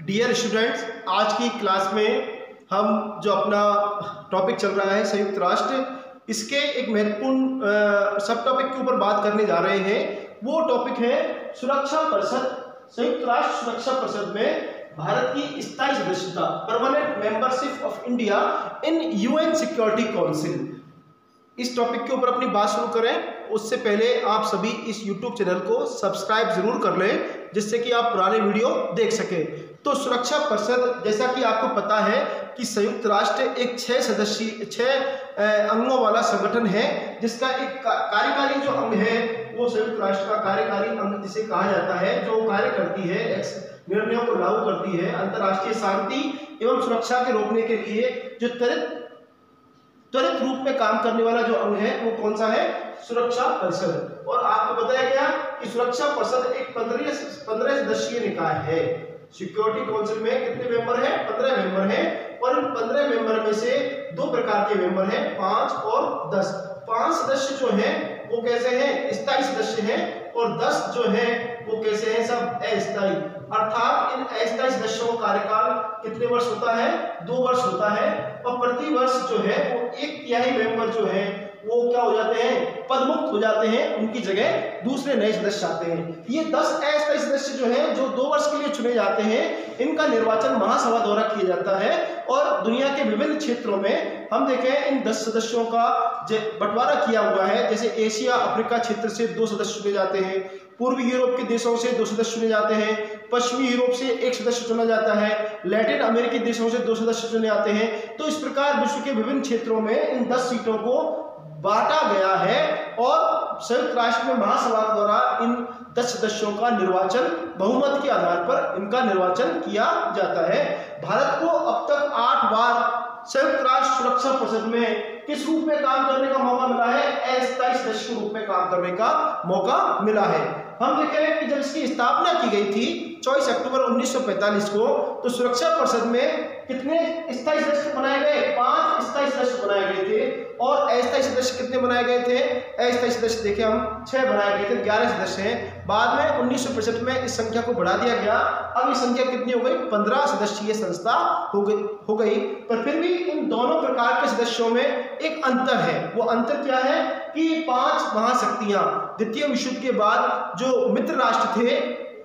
Dear students, आज की class में हम जो अपना टॉपिक चल रहा है संयुक्त राष्ट्र, इसके एक महत्वपूर्ण सब टॉपिक के ऊपर बात करने जा रहे हैं। वो टॉपिक है सुरक्षा परिषद। संयुक्त राष्ट्र सुरक्षा परिषद में भारत की स्थायी सदस्यता, permanent membership of India in UN security council. इस टॉपिक के ऊपर अपनी बात शुरू करें उससे पहले आप सभी इस YouTube चैनल को सब्सक्राइब जरूर कर लें, जिससे कि आप पुराने वीडियो देख सकें। तो सुरक्षा परिषद, जैसा कि आपको पता है कि संयुक्त राष्ट्र एक 6 अंगों वाला संगठन है, जिसका एक कार्यकारी जो अंग है वो संयुक्त राष्ट्र का कार्यकारी अंग जिसे कहा जाता है, जो कार्य करती है, निर्णयों को लागू करती है, अंतर्राष्ट्रीय शांति एवं सुरक्षा के रोकने के लिए जो त्वरित रूप में काम करने वाला जो अंग है वो कौन सा है? सुरक्षा परिषद। और आपको बताया गया कि सुरक्षा परिषद एक 15 सदस्यीय निकाय है। सिक्योरिटी काउंसिल में कितने मेंबर हैं? 15 मेंबर हैं। और इन 15 मेंबर में से दो प्रकार के मेंबर हैं, 5 और 10। 5 सदस्य जो हैं वो कैसे हैं? स्थायी सदस्य हैं, और 10 जो हैं वो कैसे हैं? सब अस्थायी। अर्थात इन अस्थायी सदस्यों का कार्यकाल कितने वर्ष होता है? 2 वर्ष होता है। और प्रति वर्ष जो है वो 1/3 मेंबर जो है वो क्या हो जाते हैं? पदमुक्त हो जाते हैं, उनकी जगह दूसरे नए सदस्य आते हैं। ये 10 अस्थायी सदस्य जो हैं, जो 2 वर्ष के लिए चुने जाते हैं, इनका निर्वाचन महासभा द्वारा किया जाता है। और दुनिया के विभिन्न क्षेत्रों में हम देखें इन 10 सदस्यों का बंटवारा किया हुआ है। जैसे एशिया अफ्रीका क्षेत्र से 2 सदस्य चुने जाते हैं, पूर्वी यूरोप के देशों से 2 सदस्य चुने जाते हैं, पश्चिमी यूरोप से 1 सदस्य चुना जाता है, लैटिन अमेरिकी देशों से 2 सदस्य चुने जाते हैं। तो इस प्रकार विश्व के विभिन्न क्षेत्रों में इन 10 सीटों को बांटा गया है, और संयुक्त राष्ट्र में महासभा द्वारा इन 10 सदस्यों का निर्वाचन बहुमत के आधार पर इनका निर्वाचन किया जाता है। भारत को अब तक 8 बार संयुक्त राष्ट्र सुरक्षा परिषद में किस रूप में काम करने का मौका मिला है? अस्थायी सदस्य के रूप में काम करने का मौका मिला है। हम देखें कि जब इसकी स्थापना की गई थी 24 अक्टूबर 1945 को, तो सुरक्षा परिषद में कितने स्थायी सदस्य बनाए गए? 5 स्थायी सदस्य बनाए गए थे। और अस्थायी सदस्य कितने बनाए गए थे? अस्थायी सदस्य देखें हम 6 बनाए गए थे, 11 सदस्य हैं। बाद में 1965 में इस संख्या को बढ़ा दिया गया। अब ये संख्या कितनी हो गई? 15 सदस्यीय संस्था हो गई। पर फिर भी इन दोनों प्रकार के सदस्यों में एक अंतर है। वो अंतर क्या है कि 5 महाशक्तियां द्वितीय विश्व युद्ध के बाद जो मित्र राष्ट्र थे,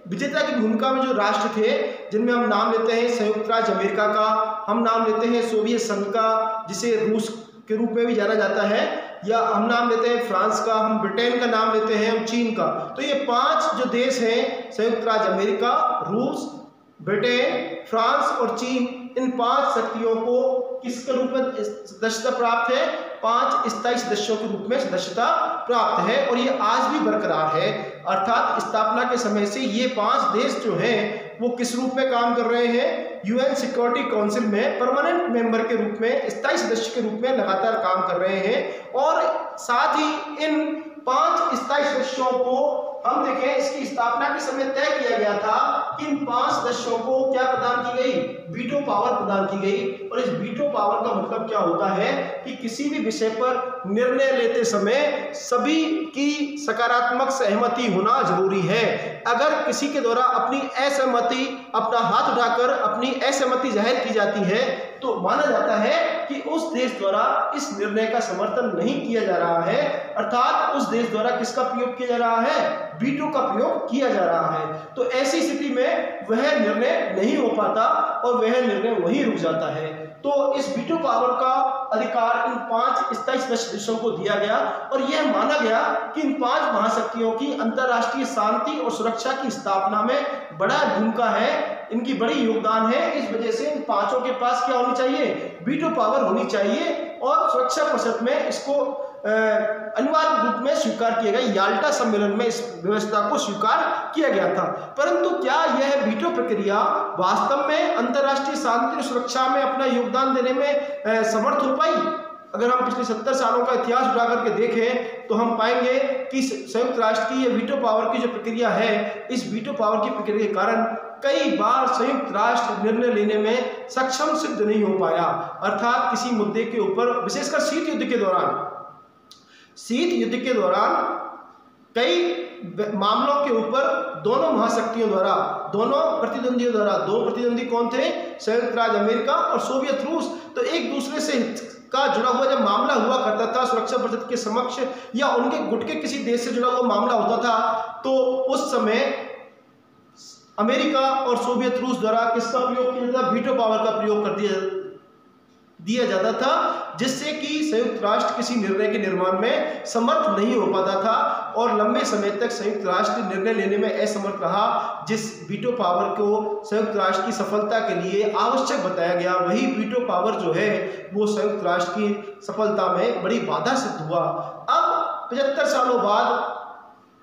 विजेता की भूमिका में जो राष्ट्र थे, जिनमें हम नाम लेते हैं संयुक्त राज्य अमेरिका का, हम नाम लेते हैं सोवियत संघ का, जिसे रूस के रूप में भी जाना जाता है, या हम नाम लेते हैं फ्रांस का, हम ब्रिटेन का नाम लेते हैं, हम चीन का। तो ये 5 जो देश हैं, संयुक्त राज्य अमेरिका, रूस, ब्रिटेन, फ्रांस और चीन, इन 5 शक्तियों को किसके रूप में सदस्यता प्राप्त है? 5 स्थायी सदस्यों के रूप में सदस्यता प्राप्त है, और ये आज भी बरकरार है। अर्थात स्थापना के समय से ये 5 देश जो हैं वो किस रूप में काम कर रहे हैं? यूएन सिक्योरिटी काउंसिल में परमानेंट मेंबर के रूप में, स्थायी सदस्य के रूप में लगातार काम कर रहे हैं। और साथ ही इन 5 स्थायी सदस्यों को हम देखें, इसकी स्थापना के समय तय किया गया था कि इन 5 सदस्यों को क्या प्रदान की गई? वीटो पावर प्रदान की गई। और इस वीटो पावर का मतलब क्या होता है कि किसी भी विषय पर निर्णय लेते समय सभी की सकारात्मक सहमति होना जरूरी है। अगर किसी के द्वारा अपनी असहमति, अपना हाथ उठाकर अपनी असहमति जाहिर की जाती है, तो माना जाता है कि उस देश द्वारा इस निर्णय का समर्थन नहीं किया जा रहा है। अर्थात उस देश द्वारा किसका प्रयोग किया जा रहा है? वीटो का प्रयोग किया जा रहा है। तो ऐसी स्थिति में वह निर्णय नहीं हो पाता और वह निर्णय वहीं रुक जाता है। तो इस वीटो पावर का अधिकार इन 5 स्थायी सदस्यों को दिया गया, और यह माना गया कि इन 5 महाशक्तियों की अंतर्राष्ट्रीय शांति और सुरक्षा की स्थापना में बड़ा भूमिका है, इनकी बड़ी योगदान है। इस वजह से इन 5 के पास क्या होनी चाहिए? वीटो पावर होनी चाहिए। और सुरक्षा परिषद में इसको अनिवार्य रूप में स्वीकार किया गया। याल्टा सम्मेलन में इस व्यवस्था को स्वीकार किया गया था। परंतु क्या यह वीटो प्रक्रिया वास्तव में अंतर्राष्ट्रीय शांति और सुरक्षा में अपना योगदान देने में समर्थ हो पाई? अगर हम पिछले 70 सालों का इतिहास उठा करके देखें तो हम पाएंगे कि संयुक्त राष्ट्र की यह वीटो पावर की जो प्रक्रिया है, इस वीटो पावर की प्रक्रिया के कारण कई बार संयुक्त राष्ट्र निर्णय लेने में सक्षम सिद्ध नहीं हो पाया। अर्थात किसी मुद्दे के ऊपर, विशेषकर शीत युद्ध के दौरान कई मामलों के ऊपर दोनों महाशक्तियों द्वारा, दोनों प्रतिद्वंदियों द्वारा, दो प्रतिद्वंदी कौन थे? संयुक्त राज्य अमेरिका और सोवियत रूस। तो एक दूसरे से का जुड़ा हुआ जब मामला हुआ करता था सुरक्षा परिषद के समक्ष, या उनके गुट के किसी देश से जुड़ा हुआ मामला होता था, तो उस समय अमेरिका और सोवियत रूस द्वारा किसका प्रयोग किया जाता? वीटो पावर का प्रयोग कर दिया जाता था, जिससे कि संयुक्त राष्ट्र किसी निर्णय के निर्माण में समर्थ नहीं हो पाता था और लंबे समय तक संयुक्त राष्ट्र निर्णय लेने में असमर्थ रहा। जिस वीटो पावर को संयुक्त राष्ट्र की सफलता के लिए आवश्यक बताया गया, वही वीटो पावर जो है वो संयुक्त राष्ट्र की सफलता में बड़ी बाधा सिद्ध हुआ। अब 75 सालों बाद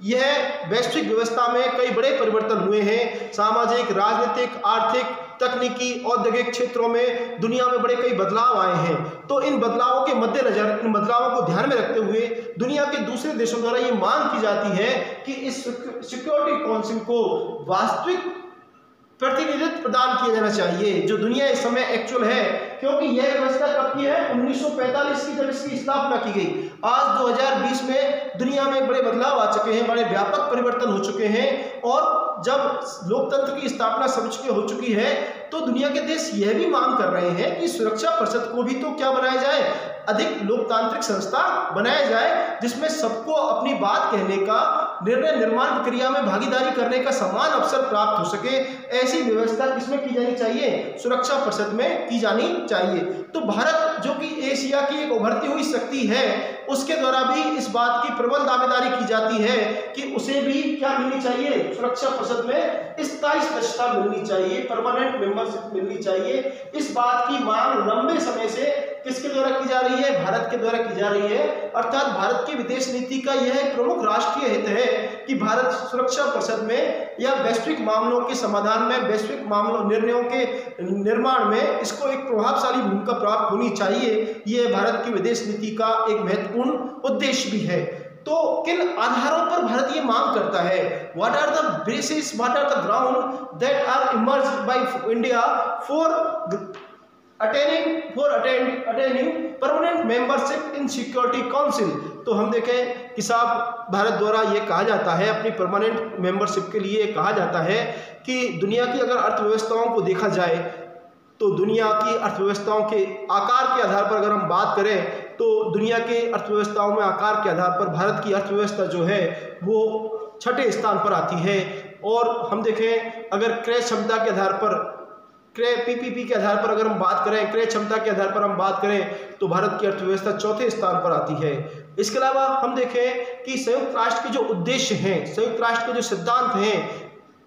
यह वैश्विक व्यवस्था में कई बड़े परिवर्तन हुए हैं। सामाजिक, राजनीतिक, आर्थिक, तकनीकी, औद्योगिक क्षेत्रों में दुनिया में बड़े कई बदलाव आए हैं। तो इन बदलावों के मद्देनजर, इन बदलावों को ध्यान में रखते हुए दुनिया के दूसरे देशों द्वारा ये मांग की जाती है कि इस सिक्योरिटी काउंसिल को वास्तविक प्रतिनिधित्व प्रदान किया जाना चाहिए, जो दुनिया इस समय एक्चुअल है। क्योंकि यह व्यवस्था कब की है? 1945 की जब इसकी स्थापना की गई। आज 2020 में दुनिया में बड़े बदलाव आ चुके हैं, बड़े व्यापक परिवर्तन हो चुके हैं, और जब लोकतंत्र की स्थापना हो चुकी है, तो दुनिया के देश यह भी मांग कर रहे हैं कि सुरक्षा परिषद को भी तो क्या बनाया जाए? अधिक लोकतांत्रिक संस्था बनाया जाए, जिसमें सबको अपनी बात कहने का, निर्णय निर्माण प्रक्रिया में भागीदारी करने का समान अवसर प्राप्त हो सके। ऐसी व्यवस्था किसमें की जानी चाहिए? सुरक्षा परिषद में की जानी चाहिए। तो भारत, जो कि एशिया की एक उभरती हुई शक्ति है, उसके द्वारा भी इस बात की प्रबल दावेदारी की जाती है कि उसे भी क्या मिलनी चाहिए? सुरक्षा परिषद में स्थायी सदस्यता मिलनी चाहिए, परमानेंट मेंबरशिप मिलनी चाहिए। इस बात की मांग लंबे समय से किसके द्वारा की जा रही है? भारत के द्वारा की जा रही है। अर्थात भारत की विदेश नीति का यह एक प्रमुख राष्ट्रीय हित है कि भारत सुरक्षा परिषद में या वैश्विक मामलों के समाधान में, वैश्विक मामलों निर्णयों के निर्माण में इसको एक प्रभावशाली भूमिका प्राप्त होनी चाहिए। यह भारत की विदेश नीति का एक महत्वपूर्ण उद्देश्य भी है। तो किन आधारों पर भारत ये मांग करता है? What are the basis, what are the ground that are emerged by India for attaining permanent membership in security council? तो हम देखें कि साहब, भारत द्वारा ये कहा जाता है, अपनी परमानेंट मेंबरशिप के लिए कहा जाता है कि दुनिया की अगर अर्थव्यवस्थाओं को देखा जाए, तो दुनिया की अर्थव्यवस्थाओं के आकार के आधार पर अगर हम बात करें, तो दुनिया के अर्थव्यवस्थाओं में आकार के आधार पर भारत की अर्थव्यवस्था जो है वो 6ठे स्थान पर आती है। और हम देखें, अगर क्रय क्षमता के आधार पर, क्रय पीपीपी के आधार पर अगर हम बात करें, क्रय क्षमता के आधार पर हम बात करें, तो भारत की अर्थव्यवस्था 4थे स्थान पर आती है। इसके अलावा हम देखें कि संयुक्त राष्ट्र के जो उद्देश्य हैं, संयुक्त राष्ट्र के जो सिद्धांत हैं,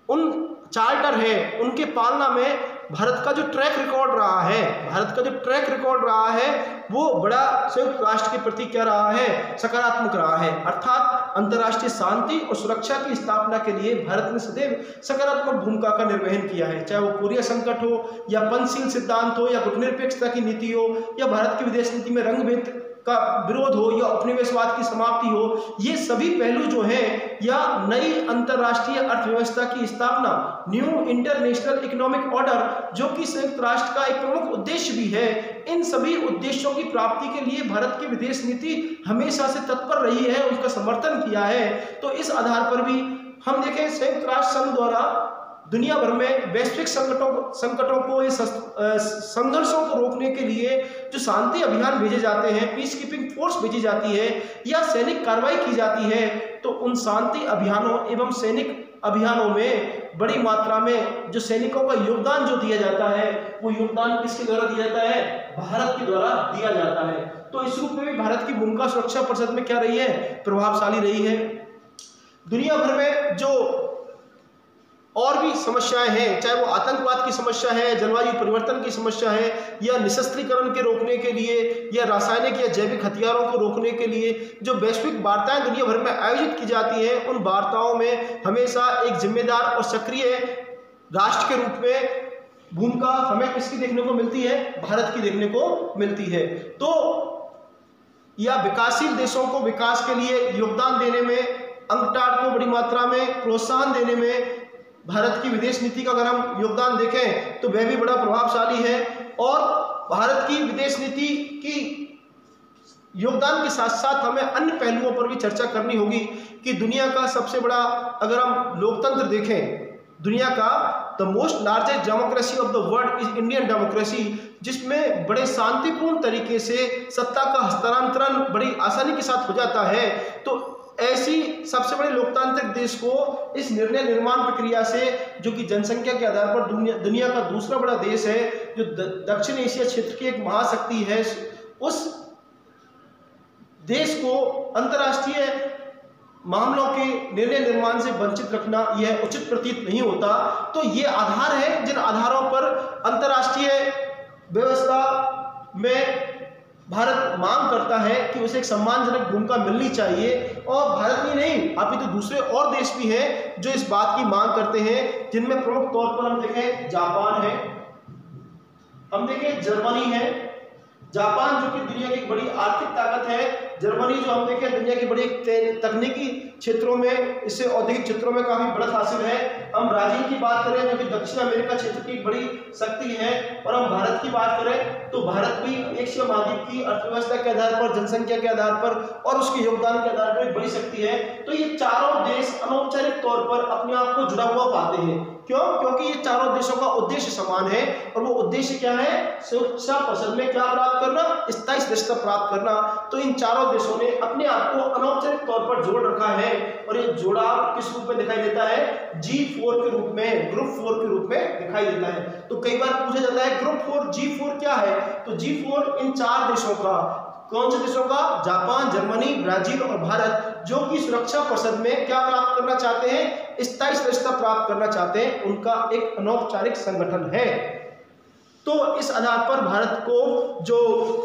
उन चार्टर है, उनके पालना में भारत का जो ट्रैक रिकॉर्ड रहा है, भारत का जो ट्रैक रिकॉर्ड रहा है, वो बड़ा संयुक्त राष्ट्र के प्रति क्या रहा है? सकारात्मक रहा है। अर्थात अंतर्राष्ट्रीय शांति और सुरक्षा की स्थापना के लिए भारत ने सदैव सकारात्मक भूमिका का निर्वहन किया है। चाहे वो कोरिया संकट हो, या पंचशील सिद्धांत हो, या गुटनिरपेक्षता की नीति हो, या भारत की विदेश नीति में रंगभेद का विरोध हो, या उपनिवेशवाद की समाप्ति हो, ये सभी पहलू जो हैं, या नई अंतर्राष्ट्रीय अर्थव्यवस्था की स्थापना, न्यू इंटरनेशनल इकोनॉमिक ऑर्डर, जो कि संयुक्त राष्ट्र का एक प्रमुख उद्देश्य भी है, इन सभी उद्देश्यों की प्राप्ति के लिए भारत की विदेश नीति हमेशा से तत्पर रही है, उनका समर्थन किया है। तो इस आधार पर भी हम देखें, संयुक्त राष्ट्र संघ द्वारा दुनिया भर में वैश्विक संकटों को, संघर्षों को रोकने के लिए जो शांति अभियान भेजे जाते हैं, पीस कीपिंग फोर्स भेजी जाती है, या सैनिक कार्रवाई की जाती है, तो उन शांति अभियानों एवं सैनिक अभियानों में बड़ी मात्रा में जो सैनिकों का योगदान जो दिया जाता है, वो योगदान किसके द्वारा दिया जाता है? भारत के द्वारा दिया जाता है। तो इस रूप में भी भारत की भूमिका सुरक्षा परिषद में क्या रही है? प्रभावशाली रही है। दुनिया भर में जो और भी समस्याएं हैं, चाहे वो आतंकवाद की समस्या है, जलवायु परिवर्तन की समस्या है, या निशस्त्रीकरण के रोकने के लिए, या रासायनिक या जैविक हथियारों को रोकने के लिए जो वैश्विक वार्ताएं दुनिया भर में आयोजित की जाती हैं, उन वार्ताओं में हमेशा एक जिम्मेदार और सक्रिय राष्ट्र के रूप में भूमिका हमें किसकी देखने को मिलती है? भारत की देखने को मिलती है। तो या विकासशील देशों को विकास के लिए योगदान देने में, अंकटाड को बड़ी मात्रा में प्रोत्साहन देने में भारत की विदेश नीति का अगर हम योगदान देखें, तो वह भी बड़ा प्रभावशाली है। और भारत की विदेश नीति की योगदान के साथ साथ हमें अन्य पहलुओं पर भी चर्चा करनी होगी कि दुनिया का सबसे बड़ा, अगर हम लोकतंत्र देखें, दुनिया का the most largest democracy of the world is Indian democracy, जिसमें बड़े शांतिपूर्ण तरीके से सत्ता का हस्तांतरण बड़ी आसानी के साथ हो जाता है। तो ऐसी सबसे बड़े लोकतांत्रिक देश को इस निर्णय निर्माण प्रक्रिया से, जो कि जनसंख्या के आधार पर दुनिया का दूसरा बड़ा देश है, जो दक्षिण एशिया क्षेत्र की एक महाशक्ति है, उस देश को अंतर्राष्ट्रीय मामलों के निर्णय निर्माण से वंचित रखना यह उचित प्रतीत नहीं होता। तो ये आधार है जिन आधारों पर अंतर्राष्ट्रीय व्यवस्था में भारत मांग करता है कि उसे एक सम्मानजनक भूमिका मिलनी चाहिए। और भारत ही नहीं, अभी तो दूसरे और देश भी हैं जो इस बात की मांग करते हैं, जिनमें प्रमुख तौर पर हम देखें जापान है, हम देखें जर्मनी है। जापान जो कि दुनिया की एक बड़ी आर्थिक ताकत है, जर्मनी जो हम देखें दुनिया की बड़ी तकनीकी क्षेत्रों में, इससे औद्योगिक क्षेत्रों में काफी बढ़त हासिल है। हम ब्राजील की बात करें जो कि दक्षिण अमेरिका क्षेत्र की बड़ी शक्ति है, और हम भारत की बात करें तो भारत भी एशिया महाद्वीप की अर्थव्यवस्था के आधार पर, जनसंख्या के आधार पर और उसके योगदान के आधार पर एक बड़ी शक्ति है। तो ये चारों देश अनौपचारिक तौर पर अपने आप को जुड़ा हुआ पाते हैं। क्यों? क्योंकि ये चारों देशों का उद्देश्य समान है, और वो उद्देश्य क्या है? सुरक्षा परिषद में क्या प्राप्त करना? स्थायी सदस्यता प्राप्त करना। तो इन चारों देशों ने अपने आप को अनौपचारिक तौर पर जोड़ रखा है, और ये जोड़ाव किस रूप में दिखाई देता है? G4 के रूप में, ग्रुप 4 के रूप में दिखाई देता है। तो कई बार पूछा जाता है ग्रुप 4 G4 क्या है? तो G4 इन चार देशों का, कौन से देशों का? जापान, जर्मनी, ब्राजील और भारत, जो कि सुरक्षा परिषद में क्या प्राप्त करना चाहते हैं? स्थायी सदस्यता प्राप्त करना चाहते हैं। उनका एक अनौपचारिक संगठन है। तो इस आधार पर भारत को जो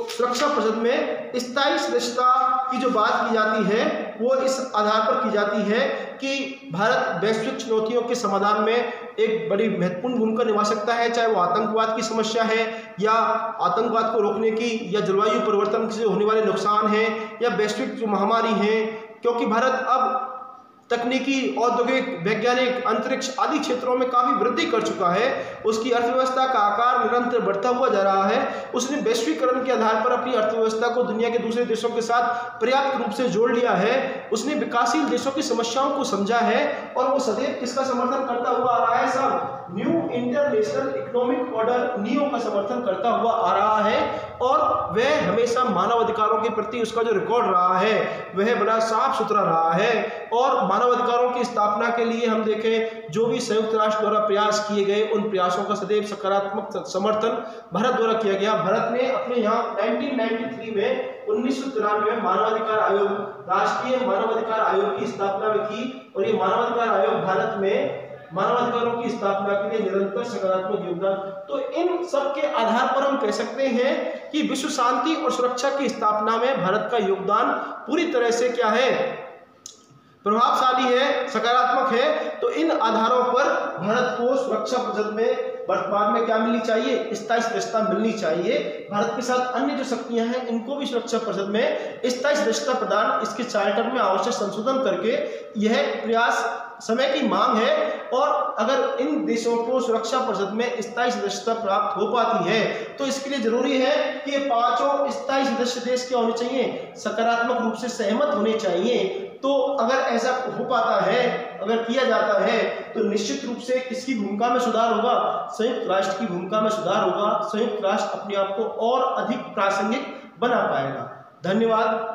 सुरक्षा परिषद में स्थायी सदस्यता की जो बात की जाती है, वो इस आधार पर की जाती है कि भारत वैश्विक चुनौतियों के समाधान में एक बड़ी महत्वपूर्ण भूमिका निभा सकता है, चाहे वो आतंकवाद की समस्या है, या आतंकवाद को रोकने की, या जलवायु परिवर्तन से होने वाले नुकसान है, या वैश्विक जो महामारी है। क्योंकि भारत अब तकनीकी, औद्योगिक, वैज्ञानिक, अंतरिक्ष आदि क्षेत्रों में काफी वृद्धि कर चुका है। उसकी अर्थव्यवस्था का आकार निरंतर बढ़ता हुआ जा रहा है। उसने वैश्वीकरण के आधार पर अपनी अर्थव्यवस्था को दुनिया के दूसरे देशों के साथ पर्याप्त रूप से जोड़ लिया है। उसने विकासशील देशों की समस्याओं को समझा है, और वो सदैव किसका समर्थन करता हुआ आ रहा है? सब new international economic order, neo का समर्थन करता हुआ आ रहा है। और वह हमेशा मानव अधिकारों के प्रति उसका जो रिकॉर्ड रहा है वह बड़ा साफ सुथरा रहा है। और मानव अधिकारों की स्थापना के लिए हम देखें जो भी संयुक्त राष्ट्र द्वारा प्रयास किए गए, उन प्रयासों का सदैव सकारात्मक समर्थन भारत द्वारा किया गया। भारत ने अपने यहाँ 1993 में 1993 में मानवाधिकार आयोग, राष्ट्रीय मानवाधिकार आयोग की स्थापना में की, और ये मानवाधिकार आयोग भारत में मानवाधिकारों की स्थापना के लिए निरंतर सकारात्मक योगदान। तो इन सब के आधार पर हम कह सकते हैं कि विश्व शांति और सुरक्षा की स्थापना में भारत का योगदान पूरी तरह से क्या है? प्रभावशाली है, सकारात्मक है। तो इन आधारों पर भारत को सुरक्षा परिषद में वर्तमान में क्या मिलनी चाहिए? स्थायी सदस्यता मिलनी चाहिए। भारत के साथ अन्य जो शक्तियां हैं इनको भी सुरक्षा परिषद में स्थायी सदस्यता प्रदान, इसके चार्टर में आवश्यक संशोधन करके, यह प्रयास समय की मांग है। और अगर इन देशों को सुरक्षा परिषद में स्थायी सदस्यता प्राप्त हो पाती है तो इसके लिए जरूरी है कि ये पांचों स्थायी सदस्य देश क्या होने चाहिए? सकारात्मक रूप से सहमत होने चाहिए। तो अगर ऐसा हो पाता है, अगर किया जाता है, तो निश्चित रूप से किसकी भूमिका में सुधार होगा? संयुक्त राष्ट्र की भूमिका में सुधार होगा। संयुक्त राष्ट्र अपने आप को और अधिक प्रासंगिक बना पाएगा। धन्यवाद।